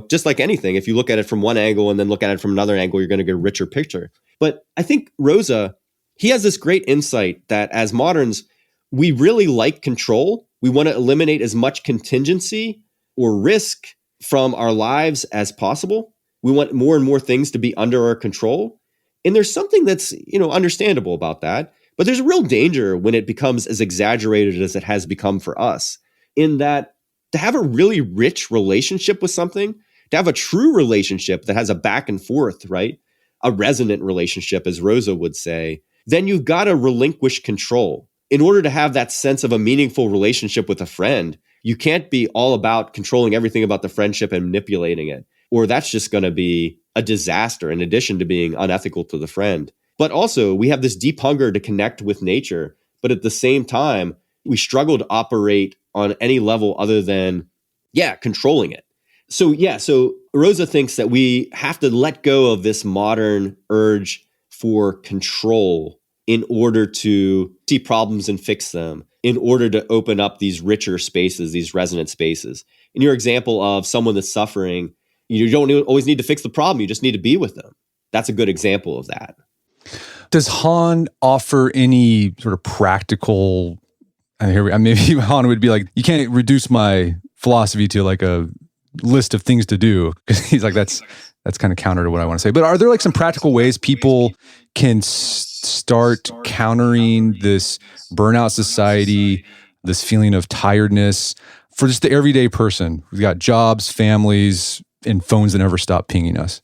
just like anything, if you look at it from one angle and then look at it from another angle, you're going to get a richer picture. But I think Rosa, he has this great insight that as moderns, we really like control. We want to eliminate as much contingency or risk from our lives as possible. We want more and more things to be under our control. And there's something that's, understandable about that. But there's a real danger when it becomes as exaggerated as it has become for us, in that to have a really rich relationship with something, to have a true relationship that has a back and forth, right? A resonant relationship, as Rosa would say, then you've got to relinquish control. In order to have that sense of a meaningful relationship with a friend, you can't be all about controlling everything about the friendship and manipulating it, or that's just going to be a disaster in addition to being unethical to the friend. But also, we have this deep hunger to connect with nature, but at the same time, we struggle to operate on any level other than, controlling it. So Rosa thinks that we have to let go of this modern urge for control in order to see problems and fix them, in order to open up these richer spaces, these resonant spaces. In your example of someone that's suffering, you don't always need to fix the problem, you just need to be with them. That's a good example of that. Does Han offer any sort of practical, maybe Han would be like, you can't reduce my philosophy to like a list of things to do, because he's like, that's kind of counter to what I want to say. But are there like some practical ways people can start countering this burnout society, this feeling of tiredness for just the everyday person who's got jobs, families, and phones that never stop pinging us?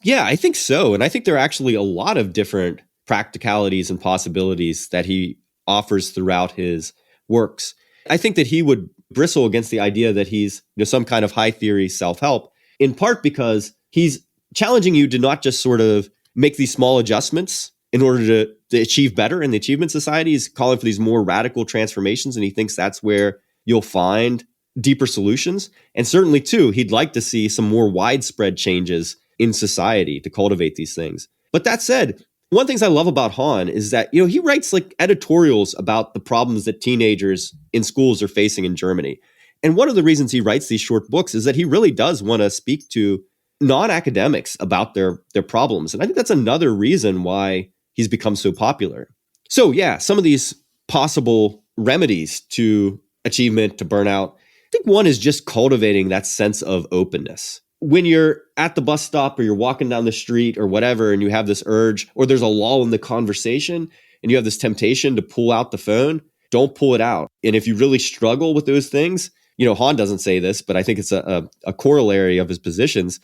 Yeah, I think so. And I think there are actually a lot of different practicalities and possibilities that he offers throughout his works. I think that he would bristle against the idea that he's some kind of high theory self-help, in part because he's challenging you to not just sort of make these small adjustments in order to achieve better in the achievement society. He's calling for these more radical transformations, and he thinks that's where you'll find deeper solutions. And certainly, too, he'd like to see some more widespread changes in society to cultivate these things. But that said, one of the things I love about Han is that, he writes like editorials about the problems that teenagers in schools are facing in Germany. And one of the reasons he writes these short books is that he really does want to speak to non-academics about their problems. And I think that's another reason why he's become so popular. So some of these possible remedies to achievement, to burnout, I think one is just cultivating that sense of openness. When you're at the bus stop or you're walking down the street or whatever, and you have this urge, or there's a lull in the conversation and you have this temptation to pull out the phone, don't pull it out. And if you really struggle with those things, Han doesn't say this, but I think it's a corollary of his positions.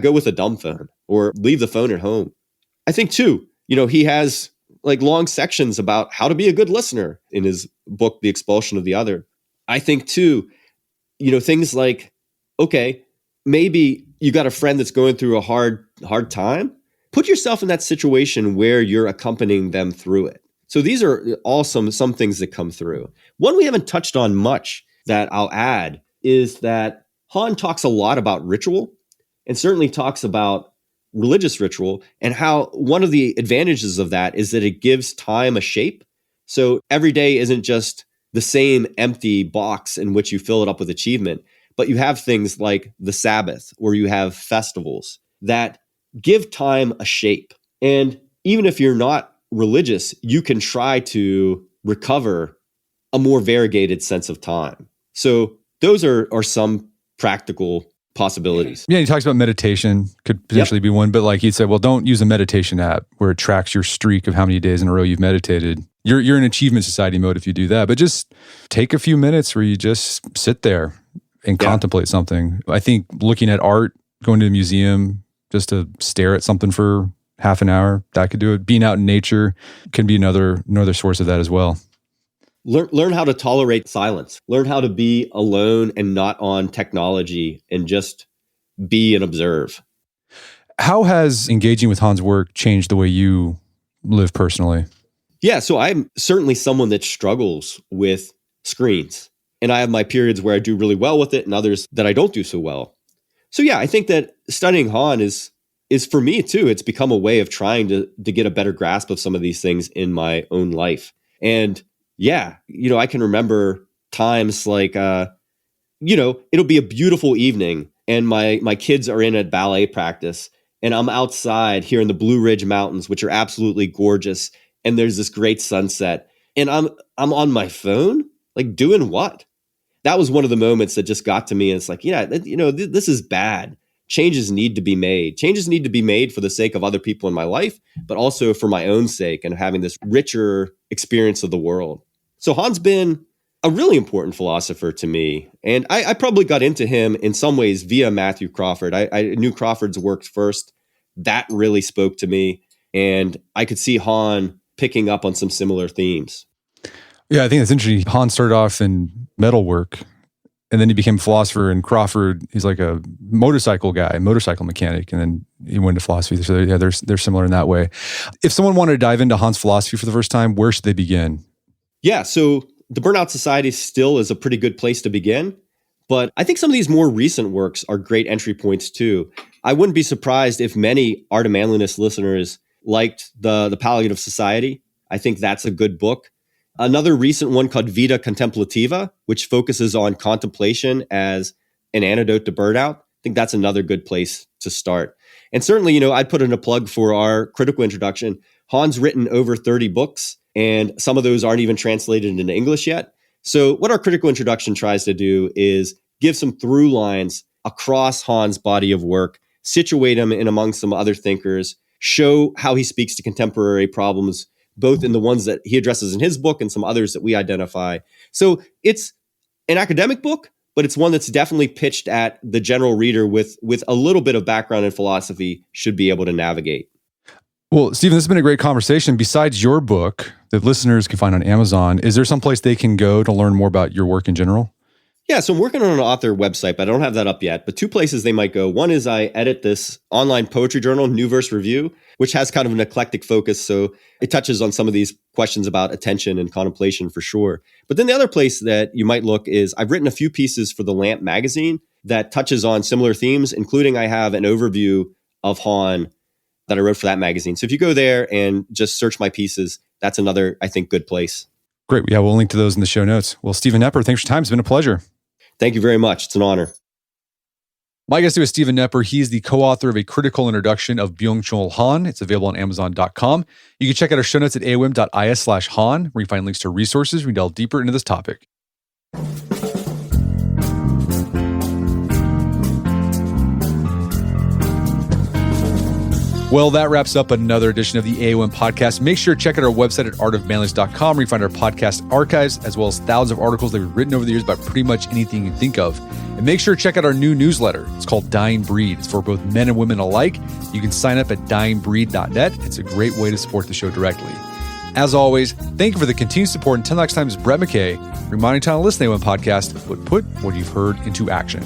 Go with a dumb phone or leave the phone at home. I think too, he has like long sections about how to be a good listener in his book, The Expulsion of the Other. I think too, things like, okay, maybe you got a friend that's going through a hard time. Put yourself in that situation where you're accompanying them through it. So these are all some things that come through. One we haven't touched on much that I'll add is that Han talks a lot about ritual, and certainly talks about religious ritual, and how one of the advantages of that is that it gives time a shape. So every day isn't just the same empty box in which you fill it up with achievement, but you have things like the Sabbath, or you have festivals that give time a shape. And even if you're not religious, you can try to recover a more variegated sense of time. So those are some practical possibilities. Yeah, he talks about meditation could potentially be one, but like he said, well, don't use a meditation app where it tracks your streak of how many days in a row you've meditated. You're in achievement society mode if you do that, but just take a few minutes where you just sit there and contemplate something. I think looking at art, going to a museum just to stare at something for half an hour, that could do it. Being out in nature can be another source of that as well. Learn how to tolerate silence. Learn how to be alone and not on technology, and just be and observe. How has engaging with Han's work changed the way you live personally? Yeah, so I'm certainly someone that struggles with screens. And I have my periods where I do really well with it and others that I don't do so well. So I think that studying Han is for me too. It's become a way of trying to get a better grasp of some of these things in my own life. And I can remember times like, it'll be a beautiful evening and my kids are in at ballet practice and I'm outside here in the Blue Ridge Mountains, which are absolutely gorgeous. And there's this great sunset and I'm on my phone, like doing what? that was one of the moments that just got to me. And it's like, yeah, this is bad. Changes need to be made. Changes need to be made for the sake of other people in my life, but also for my own sake and having this richer experience of the world. So Han's been a really important philosopher to me. And I probably got into him in some ways via Matthew Crawford. I knew Crawford's work first. That really spoke to me. And I could see Han picking up on some similar themes. Yeah, I think that's interesting. Han started off in metalwork, and then he became a philosopher. And Crawford, he's like a motorcycle guy, motorcycle mechanic, and then he went to philosophy. So yeah, they're similar in that way. If someone wanted to dive into Han's philosophy for the first time, where should they begin? Yeah, so the Burnout Society still is a pretty good place to begin. But I think some of these more recent works are great entry points too. I wouldn't be surprised if many Art of Manliness listeners liked the Palliative Society. I think that's a good book. Another recent one called Vita Contemplativa, which focuses on contemplation as an antidote to burnout. I think that's another good place to start. And certainly, I'd put in a plug for our critical introduction. Han's written over 30 books, and some of those aren't even translated into English yet. So what our critical introduction tries to do is give some through lines across Han's body of work, situate him in among some other thinkers, show how he speaks to contemporary problems, both in the ones that he addresses in his book and some others that we identify. So it's an academic book, but it's one that's definitely pitched at the general reader with a little bit of background in philosophy should be able to navigate. Well, Stephen, this has been a great conversation. Besides your book that listeners can find on Amazon, is there some place they can go to learn more about your work in general? Yeah, so I'm working on an author website, but I don't have that up yet. But two places they might go. One is I edit this online poetry journal, New Verse Review, which has kind of an eclectic focus. So it touches on some of these questions about attention and contemplation for sure. But then the other place that you might look is I've written a few pieces for the Lamp magazine that touches on similar themes, including I have an overview of Han that I wrote for that magazine. So if you go there and just search my pieces, that's another, I think, good place. Great. Yeah, we'll link to those in the show notes. Well, Stephen Knepper, thanks for your time. It's been a pleasure. Thank you very much. It's an honor. My guest today was Stephen Knepper. He's the co-author of a critical introduction of Byung-Chul Han. It's available on Amazon.com. You can check out our show notes at aom.is/Han, where you find links to resources we delve deeper into this topic. Well, that wraps up another edition of the AOM podcast. Make sure to check out our website at artofmanliness.com, where you find our podcast archives, as well as thousands of articles that we've written over the years about pretty much anything you can think of. And make sure to check out our new newsletter. It's called Dying Breed. It's for both men and women alike. You can sign up at dyingbreed.net. It's a great way to support the show directly. As always, thank you for the continued support. Until next time, it's Brett McKay, reminding you to listen to the AOM podcast, but put what you've heard into action.